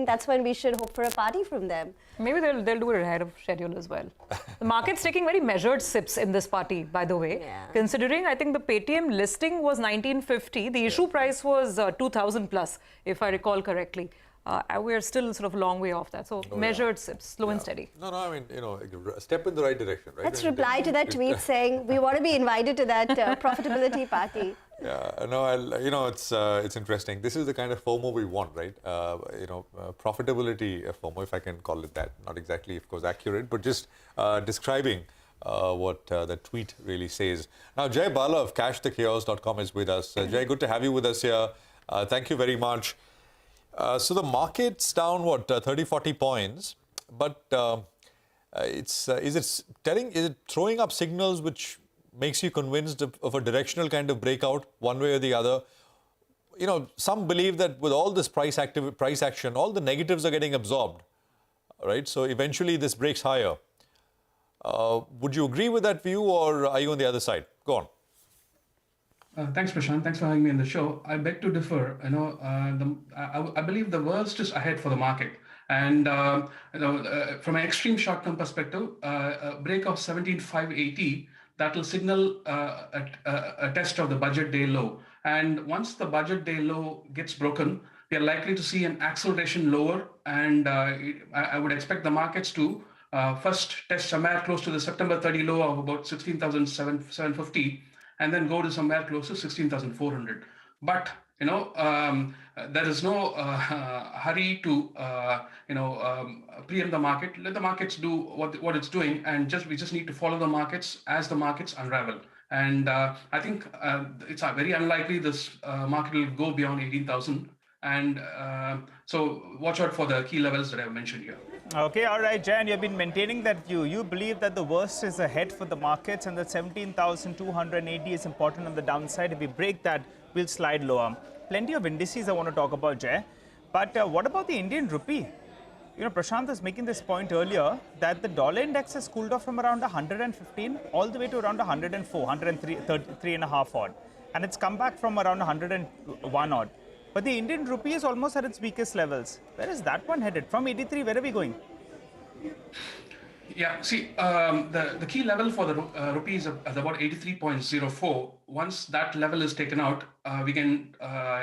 think that's when we should hope for a party from them. Maybe they'll do it ahead of schedule as well. The market's taking very measured sips in this party, by the way. Yeah. Considering, I think the Paytm listing was 1950, the issue price was 2,000 plus, if I recall correctly. We're still sort of a long way off that. So measured sips, slow and steady. No, I mean, a step in the right direction, right? Let's reply to that tweet saying we want to be invited to that profitability party. Yeah, no, it's interesting. This is the kind of FOMO we want, right? Profitability FOMO, if I can call it that. Not exactly, of course, accurate, but just describing what the tweet really says. Now, Jay Bala of cashthechaos.com is with us. Jay, good to have you with us here. Thank you very much. So the market's down, 30, 40 points, but is it throwing up signals which makes you convinced of a directional kind of breakout one way or the other? Some believe that with all this price action, all the negatives are getting absorbed, right? So eventually this breaks higher. Would you agree with that view, or are you on the other side? Go on. Thanks, Prashant. Thanks for having me on the show. I beg to differ. I believe the worst is ahead for the market. And from an extreme short-term perspective, a break of 17,580, that will signal a test of the budget day low. And once the budget day low gets broken, we are likely to see an acceleration lower. And I would expect the markets to first test somewhere close to the September 30 low of about 16,750. And then go to somewhere close to 16,400. But there is no hurry to preempt the market. Let the markets do what it's doing, and we just need to follow the markets as the markets unravel. And I think it's very unlikely this market will go beyond 18,000. And so watch out for the key levels that I've mentioned here. Okay, all right, Jan, you've been maintaining that you believe that the worst is ahead for the markets and that 17,280 is important on the downside. If we break that, we'll slide lower. Plenty of indices I want to talk about, Jay. But what about the Indian rupee? Prashant was making this point earlier that the dollar index has cooled off from around 115 all the way to around 104, 103 and a half odd. And it's come back from around 101 odd. But the Indian rupee is almost at its weakest levels. Where is that one headed? From 83, where are we going? Yeah, see, the key level for the rupee is about 83.04. Once that level is taken out, we can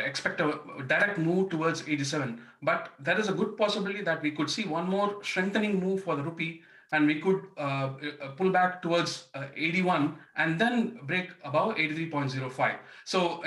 expect a direct move towards 87. But there is a good possibility that we could see one more strengthening move for the rupee, and we could pull back towards 81 and then break above 83.05. So,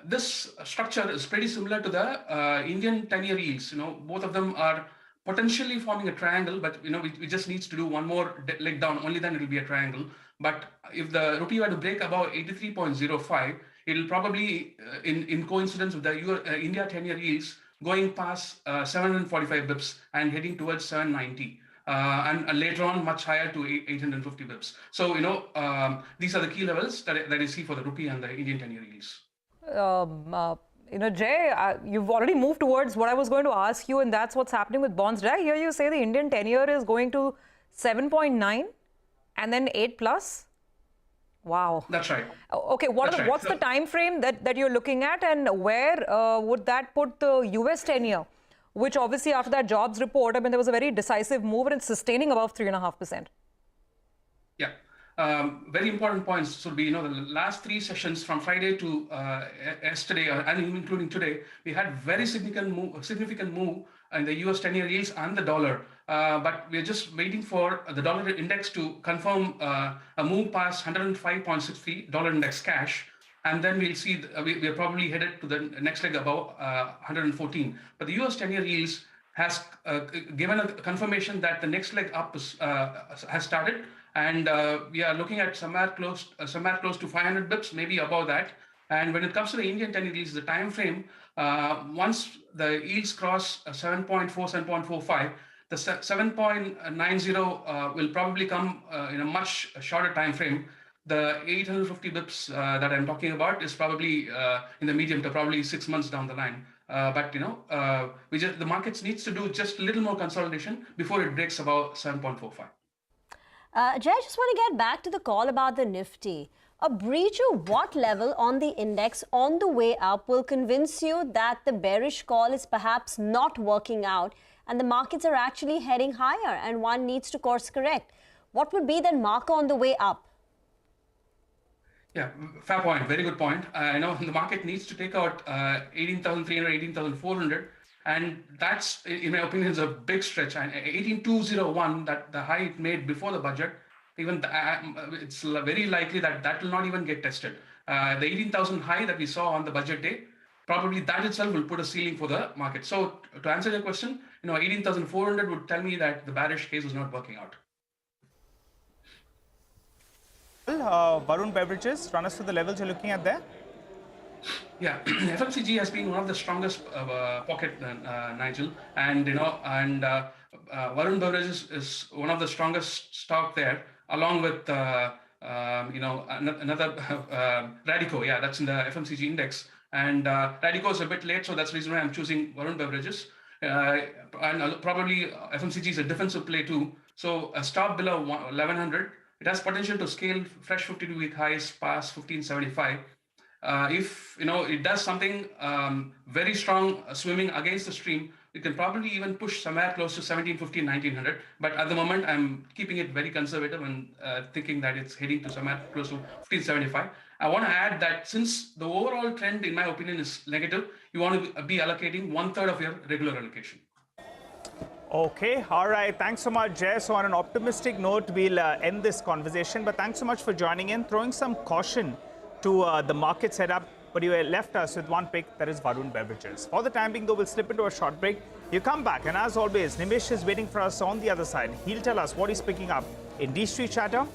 this structure is pretty similar to the Indian 10-year yields. Both of them are potentially forming a triangle, but we just needs to do one more leg down. Only then it will be a triangle. But if the rupee were to break above 83.05, it will probably, in coincidence with the India 10-year yields, going past 745 bips and heading towards 790. And later on much higher to 850 bips. So, these are the key levels that I see for the rupee and the Indian 10-year yields. Jay, you've already moved towards what I was going to ask you, and that's what's happening with bonds. Did I hear you say the Indian 10-year is going to 7.9 and then 8 plus? Wow. That's right. Okay, what's the time frame that you're looking at, and where would that put the US 10-year? Which obviously after that jobs report, there was a very decisive move and it's sustaining above 3.5%. Yeah. Very important points would be, the last three sessions from Friday to yesterday, and including today, we had very significant move in the US 10-year yields and the dollar. But we're just waiting for the dollar index to confirm a move past 105.63 dollar index cash. And then we'll see, we are probably headed to the next leg above 114. But the US 10-year yields has given a confirmation that the next leg up has started. And we are looking at somewhere close to 500 bips, maybe above that. And when it comes to the Indian 10-year yields, the time frame, once the yields cross 7.4, 7.45, the 7.90 will probably come in a much shorter time frame. The 850 bips that I'm talking about is probably in the medium to probably 6 months down the line. But the markets needs to do just a little more consolidation before it breaks above 7.45. Jay, I just want to get back to the call about the Nifty. A breach of what level on the index on the way up will convince you that the bearish call is perhaps not working out and the markets are actually heading higher and one needs to course correct. What would be the marker on the way up? Yeah, fair point. Very good point. I know the market needs to take out 18,300, 18,400, and that's, in my opinion, is a big stretch. And 18,201, that the high it made before the budget, even it's very likely that that will not even get tested. The 18,000 high that we saw on the budget day, probably that itself will put a ceiling for the market. So to answer your question, 18,400 would tell me that the bearish case is not working out. Varun Beverages, run us through the levels you're looking at there. Yeah, FMCG has been one of the strongest pocket, Nigel, and Varun Beverages is one of the strongest stock there, along with another Radico. Yeah, that's in the FMCG index, and Radico is a bit late, so that's the reason why I'm choosing Varun Beverages. And probably FMCG is a defensive play too. So a stop below 1100. It has potential to scale fresh 52-week highs past 1575. If it does something very strong, swimming against the stream, it can probably even push somewhere close to 1750, 1900. But at the moment, I'm keeping it very conservative and thinking that it's heading to somewhere close to 1575. I want to add that since the overall trend, in my opinion, is negative, you want to be allocating 1/3 of your regular allocation. Okay, all right. Thanks so much, Jay. So on an optimistic note, we'll end this conversation. But thanks so much for joining in, throwing some caution to the market setup. But you left us with one pick, that is Varun Beverages. For the time being, though, we'll slip into a short break. You come back, and as always, Nimish is waiting for us on the other side. He'll tell us what he's picking up in D Street Chatter